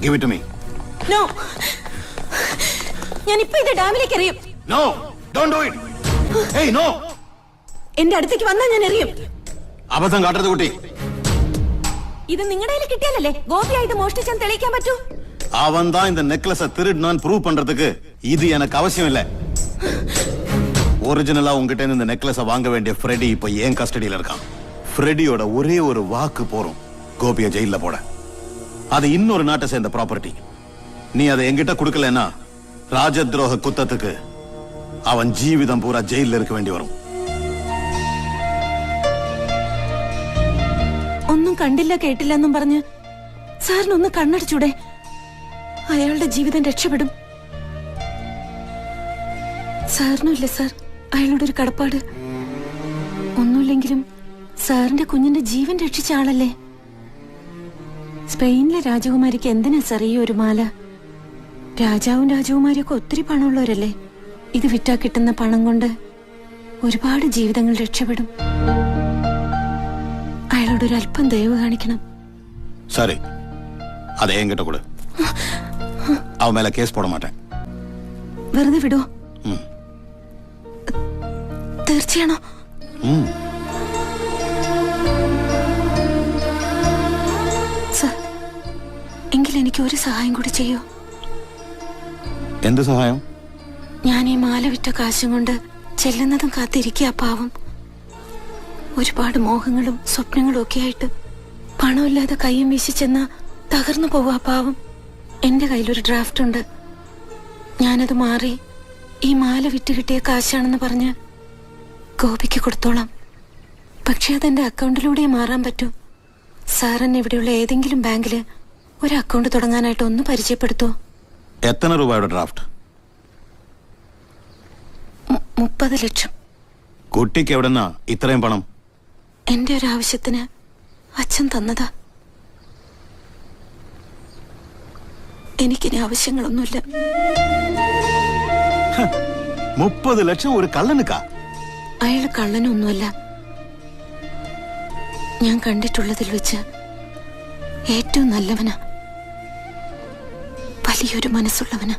Give it to me. No. ഞാൻ ഇപ്പോ ഇത് ഡാമിലേക്ക് എറിയും. No, don't do it. Hey, no. എന്റെ അടുത്തേക്ക് വന്നാൽ ഞാൻ എറിയും. അബദ്ധം കാട്ടരുത് കുട്ടി. ഇത് നിങ്ങളുടെ കയ്യിൽ കിട്ടിയാലല്ലേ ഗോപിയാ ഇത് മോഷ്ടിച്ചാൻ തെളിയിക്കാൻ പറ്റൂ. அவன் தான் இந்த நெக்லஸை திருடினான் ப்ரூவ் பண்றதுக்கு இது எனக்கு அவசியம் இல்ல. ஒரிஜினலா உங்ககிட்ட இருந்து இந்த நெக்லஸை வாங்க வேண்டிய ஃப்ரெடி இப்ப ஏன் கஸ்டடியில இருக்கான். ஃப்ரெடியோட ஒரே ஒரு வாக்கு போறோம் கோபியை ஜெயில போட. அது இன்னொரு நாட்டை சேர்ந்த ப்ராப்பர்ட்டி. நீ அதை என்கிட்ட கொடுக்கலன்னா ராஜத்ரோக குத்தத்துக்கு அவன் ஜீவிதம் பூரா ஜெயில இருக்க வேண்டி வரும். ഒന്നും കണ്ടില്ല കേട്ടില്ല എന്നും പറഞ്ഞ് സാറിനൊന്ന് കണ്ണടിച്ചൂടെ? അയാളുടെ ജീവിതം രക്ഷപ്പെടും. സാറിനുമില്ല സാർ അയാളുടെ ഒരു കടപ്പാട്. ഒന്നുമില്ലെങ്കിലും സാറിന്റെ കുഞ്ഞിന്റെ ജീവൻ രക്ഷിച്ച ആളല്ലേ. സ്പെയിനിലെ രാജകുമാരിക്ക് എന്തിനാ സാർ ഈ ഒരു മാല? രാജാവും രാജകുമാരിയൊക്കെ ഒത്തിരി പണമുള്ളവരല്ലേ. ഇത് വിറ്റാ കിട്ടുന്ന പണം കൊണ്ട് ഒരുപാട് ജീവിതങ്ങൾ രക്ഷപ്പെടും. അയാളോട് ഒരു അല്പം ദയവ് കാണിക്കണം. சரி அதை என்கிட்ட கொடு. அவன் மேல கேஸ் போட மாட்டேன். വെറുതെ വിടോ? തീർച്ചയാണോ? സർ എങ്കിൽ എനിക്ക് ഒരു സഹായം കൂടി ചെയ്യോ? എന്ത് സഹായം? ഞാൻ ഈ മാല വിറ്റ കാശും കൊണ്ട് ചെല്ലുന്നതും കാത്തിരിക്കുക പാവം. ഒരുപാട് മോഹങ്ങളും സ്വപ്നങ്ങളും ഒക്കെ ആയിട്ട് പണമില്ലാതെ കയ്യും വീശി ചെന്ന തകർന്നു പോവാ പാവം. എന്റെ കയ്യിലൊരു ഡ്രാഫ്റ്റ് ഉണ്ട്. ഞാനത് മാറി ഈ മാല വിറ്റ് കിട്ടിയ കാശാണെന്ന് പറഞ്ഞ് ഗോപിക്ക് കൊടുത്തോളാം. പക്ഷെ അതെന്റെ അക്കൗണ്ടിലൂടെ മാറാൻ പറ്റൂ. സാർ എന്നെ ഇവിടെയുള്ള ഏതെങ്കിലും ബാങ്കില് ഒരു അക്കൗണ്ട് തുടങ്ങാനായിട്ട് ഒന്ന് പരിചയപ്പെടുത്തോ? എത്ര രൂപയുടെ ഡ്രാഫ്റ്റ്? 30 ലക്ഷം. കുട്ടിക്ക് എവിടെന്നാ ഇത്രയും പണം? എന്റെ ഒരു ആവശ്യത്തിന് അച്ഛൻ തന്നതാ. എനിക്കിനി ആവശ്യങ്ങളൊന്നുമില്ല. 30 ലക്ഷം ഒരു കള്ളനുക്കാ? അയാള് കള്ളനൊന്നുമല്ല. ഞാൻ കണ്ടിട്ടുള്ളതിൽ വെച്ച് ഏറ്റവും നല്ലവനാ. വലിയൊരു മനസ്സുള്ളവനാ.